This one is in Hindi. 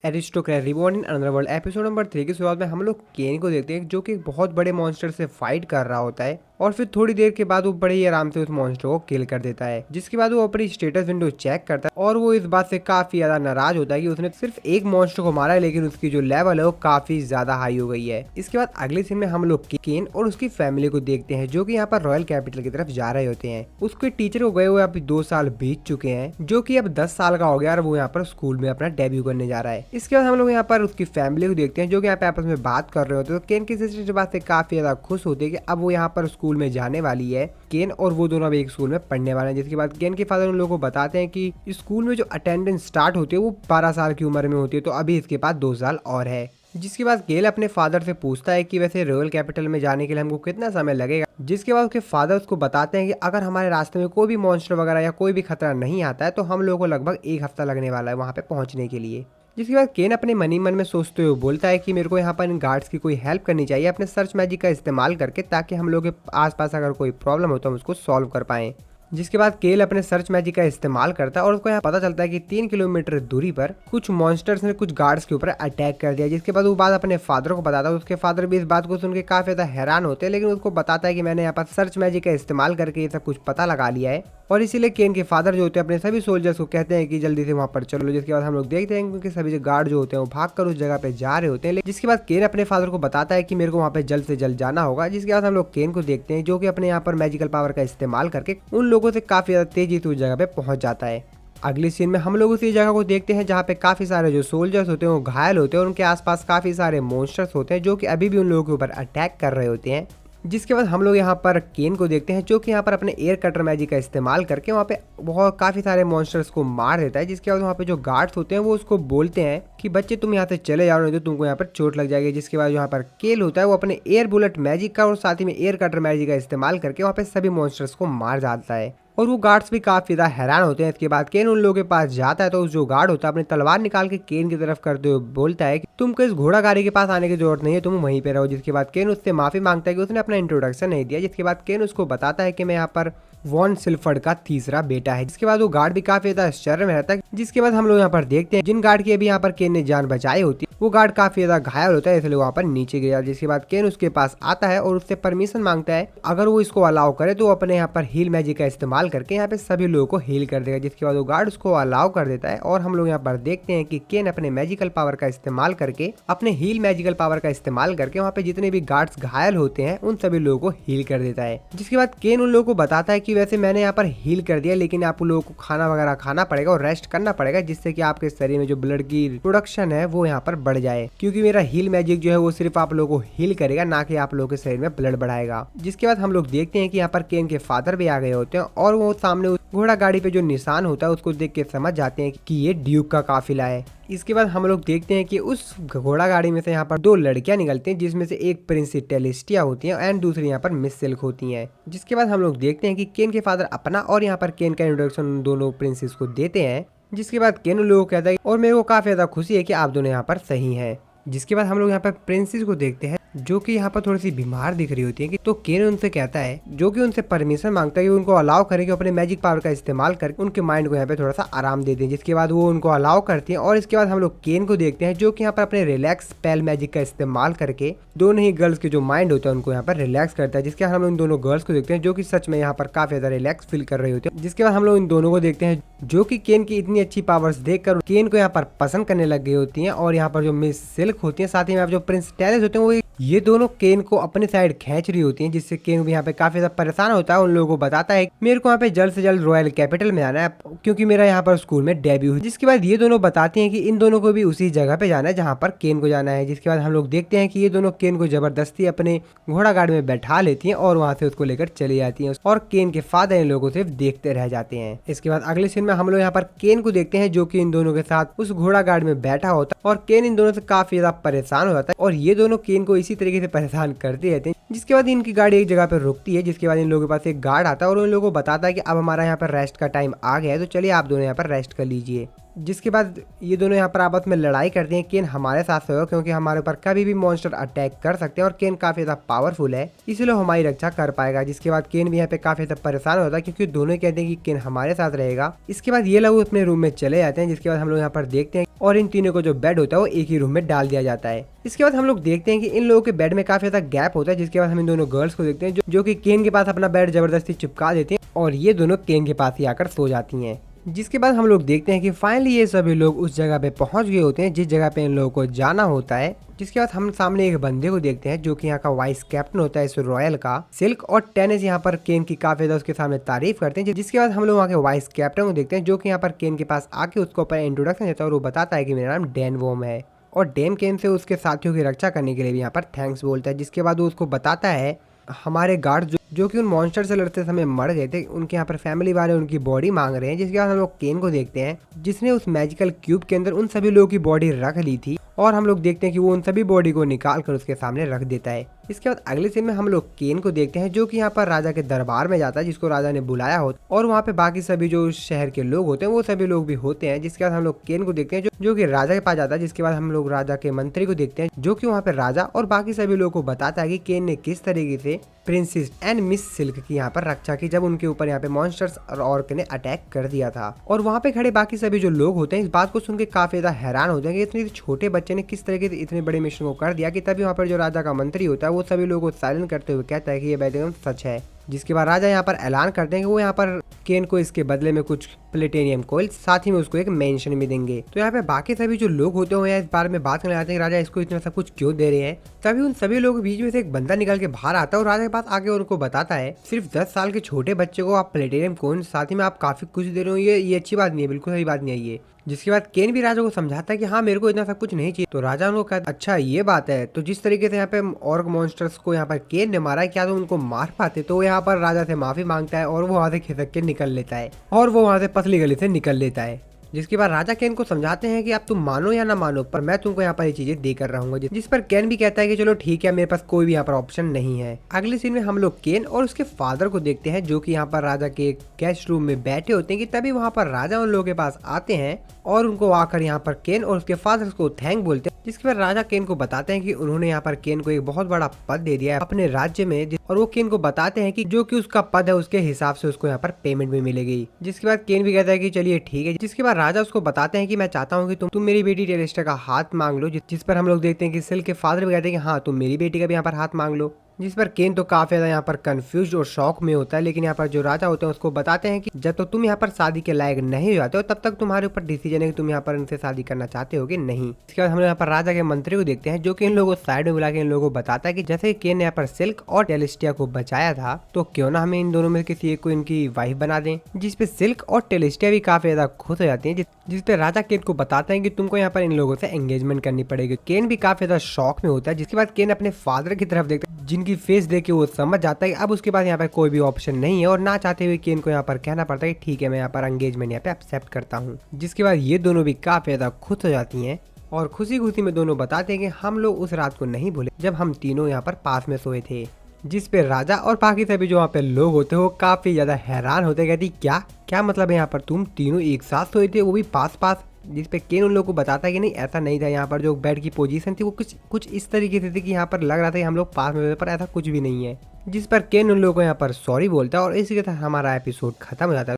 Aristocrat reborn in another world episode number 3 की शुरुआत में हम लोग केन को देखते हैं जो कि एक बहुत बड़े मॉन्स्टर से फाइट कर रहा होता है और फिर थोड़ी देर के बाद वो बड़े ही आराम से उस मॉन्स्टर को किल कर देता है। जिसके बाद वो अपनी स्टेटस विंडो चेक करता है और वो इस बात से काफी ज्यादा नाराज होता है कि उसने सिर्फ एक मॉन्स्टर को मारा है लेकिन उसकी जो लेवल है वो काफी ज्यादा हाई हो गई है। इसके बाद अगले सीन में हम लोग केन और उसकी फैमिली को देखते हैं जो कि यहाँ पर रॉयल कैपिटल की तरफ जा रहे होते हैं। उसके टीचर को गए हुए अभी 2 साल बीत चुके हैं जो कि अब 10 साल का हो गया और वो यहाँ पर स्कूल में अपना डेब्यू करने जा रहा है। इसके बाद हम लोग यहाँ पर उसकी फैमिली को देखते हैं जो कि यहाँ पे आपस में बात कर रहे होते हैं। तो केन की सिस्टर इस बात से काफी ज्यादा खुश होती है कि अब वो यहाँ पर स्कूल में जाने वाली है। केन और वो दोनों अभी एक स्कूल में पढ़ने वाले हैं। जिसके बाद केन के फादर उन लोगों को बताते हैं कि स्कूल में जो अटेंडेंस स्टार्ट होती है वो 12 साल की उम्र में होती है, तो अभी इसके पास 2 साल और है। जिसके बाद केल अपने फादर से पूछता है कि वैसे रॉयल कैपिटल में जाने के लिए हमको कितना समय लगेगा। जिसके बाद उसके फादर उसको बताते हैं कि अगर हमारे रास्ते में कोई भी मॉन्स्टर वगैरह या कोई भी खतरा नहीं आता है तो हम लोगों को लगभग 1 हफ्ता लगने वाला है वहाँ पे पहुँचने के लिए। जिसके बाद केन अपने मनी मन में सोचते हुए बोलता है कि मेरे को यहाँ पर इन गार्ड्स की कोई हेल्प करनी चाहिए अपने सर्च मैजिक का इस्तेमाल करके, ताकि हम लोग के आसपास अगर कोई प्रॉब्लम हो तो हम उसको सॉल्व कर पाएं। जिसके बाद केल अपने सर्च मैजिक का इस्तेमाल करता है और उसको यहाँ पता चलता है कि 3 किलोमीटर दूरी पर कुछ मॉन्स्टर्स ने कुछ गार्ड्स के ऊपर अटैक कर दिया। जिसके बाद वो बात अपने फादर को बताता है। उसके फादर भी इस बात को सुन के काफी ज्यादा हैरान होते हैं, लेकिन उसको बताता है कि मैंने यहाँ पर सर्च मैजिक का इस्तेमाल करके ये सब कुछ पता लगा लिया है और इसीलिए केन के फादर जो होते हैं अपने सभी सोल्जर्स को कहते हैं कि जल्दी से वहाँ पर चलो। जिसके बाद हम लोग देखते हैं क्योंकि सभी जो गार्ड जो होते हैं वो भाग कर उस जगह पे जा रहे होते हैं। जिसके बाद केन अपने फादर को बताता है कि मेरे को वहाँ पे जल्द से जल्द जाना होगा। जिसके बाद हम लोग केन को देखते हैं जो कि अपने यहाँ पर मैजिकल पावर का इस्तेमाल करके उन लोगों से काफी ज्यादा तेजी से उस जगह पे पहुंच जाता है। अगली सीन में हम लोग उसी जगह को देखते हैं जहाँ पे काफी सारे जो सोल्जर्स होते हैं वो घायल होते हैं और उनके आसपास काफी सारे मॉन्स्टर्स होते हैं जो कि अभी भी उन लोगों के ऊपर अटैक कर रहे होते हैं। जिसके बाद हम लोग यहाँ पर केन को देखते हैं जो कि यहाँ पर अपने एयर कटर मैजिक का इस्तेमाल करके वहाँ पे बहुत काफी सारे मॉन्स्टर्स को मार देता है। जिसके बाद वहाँ पे जो गार्ड्स होते हैं वो उसको बोलते हैं कि बच्चे तुम यहाँ से चले जाओ नहीं तो तुमको यहाँ पर चोट लग जाएगी। जिसके बाद यहाँ पर केल होता है वो अपने एयर बुलेट मैजिक का और साथ ही में एयर कटर मैजिक का इस्तेमाल करके वहाँ पे सभी मॉन्स्टर्स को मार डालता है और वो गार्ड्स भी काफी ज्यादा हैरान होते हैं। इसके बाद केन उन लोगों के पास जाता है तो जो गार्ड होता है अपनी तलवार निकाल के केन की तरफ करते हुए बोलता है कि तुमको इस घोड़ा गाड़ी के पास आने की जरूरत नहीं है, तुम वहीं पे रहो। जिसके बाद केन उससे माफी मांगता है कि उसने अपना इंट्रोडक्शन नहीं दिया। जिसके बाद केन उसको बताता है कि मैं यहाँ पर वॉन सिल्फर्ड का तीसरा बेटा है। जिसके बाद वो गार्ड भी काफी ज्यादा आश्चर्य में रहता है। जिसके बाद हम लोग यहाँ पर देखते हैं जिन गार्ड की अभी यहाँ पर केन ने जान बचाई होती है वो गार्ड काफी ज्यादा घायल होता है, इसलिए वहाँ पर नीचे गिर जाता है। जिसके बाद केन उसके पास आता है और उससे परमिशन मांगता है अगर वो इसको अलाउ करे तो वो अपने यहाँ पर हील मैजिक का इस्तेमाल करके यहाँ पे सभी लोगों को हील कर देगा। जिसके बाद वो गार्ड उसको अलाउ कर देता है और हम लोग यहाँ पर देखते हैं कि केन अपने मैजिकल पावर का इस्तेमाल करके अपने हील मैजिकल पावर का इस्तेमाल करके वहाँ पे जितने भी गार्ड्स घायल होते हैं उन सभी लोगों को हील कर देता है। जिसके बाद केन उन लोगों को बताता है कि वैसे मैंने यहाँ पर हील कर दिया लेकिन आप लोगों को खाना वगैरह खाना पड़ेगा और रेस्ट करना पड़ेगा जिससे कि आपके शरीर में जो ब्लड की प्रोडक्शन है वो यहाँ पर बढ़ जाए, क्योंकि मेरा हील मैजिक जो है वो सिर्फ आप लोगों को हील करेगा ना कि आप लोगों के शरीर में ब्लड बढ़ाएगा। जिसके बाद हम लोग देखते हैं कि यहाँ पर केन के फादर भी आ गए होते हैं और वो सामने घोड़ा गाड़ी पे जो निशान होता है उसको देख के समझ जाते हैं कि ये ड्यूक का काफिला है। इसके बाद हम लोग देखते हैं कि उस घोड़ा गाड़ी में से यहाँ पर 2 लड़कियां निकलती हैं जिसमें से एक प्रिंसेस टेलिस्टिया होती है एंड दूसरी यहाँ पर मिस सिल्क होती हैं। जिसके बाद हम लोग देखते हैं कि केन के फादर अपना और यहाँ पर केन का इंट्रोडक्शन दोनों प्रिंसेस को देते हैं। जिसके बाद केन लोगों को कहता है और मेरे को काफी ज्यादा खुशी है कि आप दोनों यहाँ पर सही हैं। जिसके बाद हम लोग यहाँ पर प्रिंसेस को देखते हैं जो कि यहाँ पर थोड़ी सी बीमार दिख रही होती है कि तो केन उनसे कहता है जो कि उनसे परमिशन मांगता है कि उनको अलाउ करें कि अपने मैजिक पावर का इस्तेमाल करके उनके माइंड को यहाँ पे थोड़ा सा आराम दे दें। जिसके बाद वो उनको अलाउ करती है और इसके बाद हम लोग केन को देखते हैं जो कि यहाँ पर अपने रिलैक्स स्पेल मैजिक का इस्तेमाल करके दोनों ही गर्ल्स के जो माइंड होता है उनको यहाँ पर रिलैक्स करता है। जिसके बाद हम लोग इन दोनों गर्ल्स को देखते हैं जो कि सच में यहाँ पर काफी ज्यादा रिलैक्स फील कर रही होती है। जिसके बाद हम लोग इन दोनों को देखते हैं जो कि केन की इतनी अच्छी पावर्स देखकर केन को यहाँ पर पसंद करने लग गई होती हैं और यहाँ पर जो मिस सिल्क होती है साथ ही में जो प्रिंस टेलिस होते हैं वो ये दोनों केन को अपने साइड खींच रही होती हैं। जिससे केन भी यहाँ पे काफी ज्यादा परेशान होता है। उन लोगों को बताता है मेरे को यहाँ पे जल्द से जल्द रॉयल कैपिटल में आना है क्योंकि मेरा यहाँ पर स्कूल में डेब्यू है। जिसके बाद ये दोनों बताती हैं कि इन दोनों को भी उसी जगह पे जाना है जहाँ पर केन को जाना है। जिसके बाद हम लोग देखते हैं कि ये दोनों केन को जबरदस्ती अपने घोड़ा गाड़ी में बैठा लेती हैं और वहाँ से उसको लेकर चली जाती हैं और केन के फादर इन लोगों से देखते रह जाते हैं। इसके बाद अगले सीन में हम लोग यहाँ पर केन को देखते हैं जो कि इन दोनों के साथ उस घोड़ा गाड़ी में बैठा होता है और केन इन दोनों से काफी ज्यादा परेशान हो जाता है और ये दोनों केन को इसी तरीके से परेशान करते रहते हैं। जिसके बाद इनकी गाड़ी एक जगह पर रुकती है। जिसके बाद इन लोगों के पास एक गार्ड आता है और उन लोगों को बताता है कि अब हमारा यहाँ पर रेस्ट का टाइम आ गया है तो चलिए आप दोनों यहाँ पर रेस्ट कर लीजिए। जिसके बाद ये दोनों यहाँ पर आपस में लड़ाई करते हैं। केन हमारे साथ होगा क्योंकि हमारे ऊपर कभी भी मॉन्स्टर अटैक कर सकते हैं और केन काफी ज्यादा पावरफुल है, इसलिए हमारी रक्षा कर पाएगा। जिसके बाद केन भी यहाँ पे काफी ज्यादा परेशान होता है क्योंकि दोनों कहते हैं कि केन हमारे साथ रहेगा। इसके बाद ये लोग अपने रूम में चले जाते हैं। जिसके बाद हम लोग यहाँ पर देखते हैं और इन तीनों को जो बेड होता है वो एक ही रूम में डाल दिया जाता है। इसके बाद हम लोग देखते हैं कि इन लोगों के बेड में काफी ज्यादा गैप होता है। जिसके बाद हम इन दोनों गर्ल्स को देखते हैं जो कि केन के पास अपना बेड जबरदस्ती चिपका देते हैं और ये दोनों केन के पास ही आकर सो जाती हैं। जिसके बाद हम लोग देखते हैं कि फाइनली ये सभी लोग उस जगह पे पहुंच गए होते हैं जिस जगह पे इन लोगों को जाना होता है। जिसके बाद हम सामने एक बंदे को देखते हैं जो कि यहाँ का वाइस कैप्टन होता है इस रॉयल का। सिल्क और टेनिस यहाँ पर केन की काफी ज्यादा उसके सामने तारीफ करते हैं। जिसके बाद हम लोग वहाँ के वाइस कैप्टन को देखते हैं जो कि यहाँ पर केन के पास आके उसको ऊपर इंट्रोडक्शन देता है और वो बताता है कि मेरा नाम डैन वोम है और डैन केन से उसके साथियों की रक्षा करने के लिए भी यहाँ पर थैंक्स बोलता है। जिसके बाद वो उसको बताता है हमारे गार्ड जो कि उन मॉन्स्टर से लड़ते समय मर गए थे, उनके यहाँ पर फैमिली वाले उनकी बॉडी मांग रहे हैं। जिसके बाद हम लोग केन को देखते हैं जिसने उस मैजिकल क्यूब के अंदर उन सभी लोगों की बॉडी रख ली थी और हम लोग देखते हैं कि वो उन सभी बॉडी को निकाल कर उसके सामने रख देता है। इसके बाद अगले सीन में हम लोग केन को देखते हैं जो कि यहाँ पर राजा के दरबार में जाता है जिसको राजा ने बुलाया होता और वहाँ पे बाकी सभी जो शहर के लोग होते हैं वो सभी लोग भी होते हैं। जिसके बाद हम लोग केन को देखते हैं जो कि राजा के पास जाता है। जिसके बाद हम लोग राजा के मंत्री को देखते हैं जो कि वहाँ पे राजा और बाकी सभी लोगों को बताता है कि केन ने किस तरीके से प्रिंसेस एंड मिस सिल्क की यहाँ पर रक्षा की जब उनके ऊपर यहाँ पे मॉन्स्टर्स और ऑर्क ने अटैक कर दिया था। और वहाँ पे खड़े बाकी सभी जो लोग होते हैं इस बात को सुन के काफी ज्यादा हैरान होते हैं कि इतने छोटे बच्चे ने किस तरीके से इतने बड़े मिशन को कर दिया। कि तभी वहाँ पर जो राजा का मंत्री होता है वो सभी लोगों को साइलेंट करते हुए कहता है कि ये बात एकदम सच है। जिसके बाद राजा यहाँ पर ऐलान करते हैं कि वो यहाँ पर केन को इसके बदले में कुछ प्लेटिनियम कॉइल साथ ही में उसको एक मेंशन भी देंगे। तो यहाँ पे बाकी सभी जो लोग होते हैं इस बारे में बात करने आते हैं कि राजा इसको इतना सब कुछ क्यों दे रहे हैं। तभी उन सभी लोगों के बीच में से एक बंदा निकल के बाहर आता है और राजा के पास आके उनको बताता है सिर्फ 10 साल के छोटे बच्चे को आप प्लेटिनियम कॉइल साथ ही में आप काफी कुछ दे रहे हो, ये अच्छी बात नहीं है, बिल्कुल सही बात नहीं है ये। जिसके बाद केन भी राजा को समझाता है कि हाँ मेरे को इतना सब कुछ नहीं चाहिए। तो राजा उनको कहता अच्छा ये बात है। तो जिस तरीके से यहाँ पे ऑर्क मॉन्स्टर्स को यहाँ पर केन ने मारा है क्या तो उनको मार पाते। तो यहाँ पर राजा से माफी मांगता है और वो वहां से खिसक के निकल लेता है और वो वहां से पतली गली से निकल लेता है। जिसके बाद राजा केन को समझाते हैं कि आप तुम मानो या ना मानो पर मैं तुमको यहाँ पर ये चीजें देकर रहूंगा। जिस पर केन भी कहता है कि चलो ठीक है मेरे पास कोई भी यहाँ पर ऑप्शन नहीं है। अगले सीन में हम लोग केन और उसके फादर को देखते हैं जो कि यहाँ पर राजा के गेस्ट रूम में बैठे होते हैं। कि तभी वहाँ पर राजा उन लोगों के पास आते हैं और उनको आकर यहाँ पर केन और उसके फादर को थैंक बोलते हैं। जिसके बाद राजा केन को बताते हैं कि उन्होंने यहाँ पर केन को एक बहुत बड़ा पद दे दिया है अपने राज्य में और वो केन को बताते हैं कि जो कि उसका पद है उसके हिसाब से उसको यहाँ पर पेमेंट भी मिलेगी। जिसके बाद केन भी कहता है कि चलिए ठीक है। जिसके बाद राजा उसको बताते हैं कि मैं चाहता हूँ कि तुम मेरी बेटी टेलिस्टा का हाथ मांग लो। जिस पर हम लोग देखते हैं कि सिल्क के फादर भी कहते हैं कि हाँ तुम मेरी बेटी का भी यहाँ पर हाथ मांग लो। जिस पर केन तो काफी ज्यादा यहाँ पर कंफ्यूज और शॉक में होता है। लेकिन यहाँ पर जो राजा होते हैं उसको बताते हैं कि जब तक तुम यहाँ पर शादी के लायक नहीं हो जाते हो तब तक तुम्हारे ऊपर डिसीजन है कि तुम यहाँ पर इनसे शादी करना चाहते हो कि नहीं। इसके बाद हम यहाँ पर राजा के मंत्री को देखते हैं जो कि इन लोगों को साइड में बुला के इन लोगों को बताता है कि जैसे केन ने यहाँ पर सिल्क और टेलिस्टिया को बचाया था तो क्यों ना हमें इन दोनों में किसी एक को इनकी वाइफ बना दें। जिसपे सिल्क और टेलिस्टिया भी काफी ज्यादा खुश हो जाती है। जिसपे राजा केन को बताते हैं कि तुमको यहाँ पर इन लोगों से एंगेजमेंट करनी पड़ेगी। केन भी काफी ज्यादा शॉक में होता है। जिसके बाद केन अपने फादर की तरफ देखता है जिनकी फेस देख के वो समझ जाता है कि अब उसके पास यहाँ पर कोई भी ऑप्शन नहीं है और ना चाहते हुए केन को यहाँ पर कहना पड़ता है कि ठीक है मैं यहाँ पर एंगेजमेंट यहाँ पे एक्सेप्ट करता हूँ। जिसके बाद ये दोनों भी काफी ज्यादा खुश हो जाती हैं और खुशी खुशी में दोनों बताते हैं कि हम लोग उस रात को नहीं भूले जब हम तीनों यहाँ पर पास में सोए थे। जिस पे राजा और बाकी सभी जो वहाँ पे लोग होते हैं वो काफी ज्यादा हैरान होते हैं। कहती क्या मतलब है यहाँ पर तुम तीनों एक साथ सोए थे वो भी पास पास। जिस पे केन उन लोगों को बताता है कि नहीं ऐसा नहीं था। यहाँ पर जो बेड की पोजीशन थी वो कुछ इस तरीके से थी कि यहाँ पर लग रहा था कि हम लोग पास में, पर ऐसा कुछ भी नहीं है। जिस पर केन उन लोगों को यहाँ पर सॉरी बोलता है और इसी के साथ हमारा एपिसोड खत्म हो जाता है।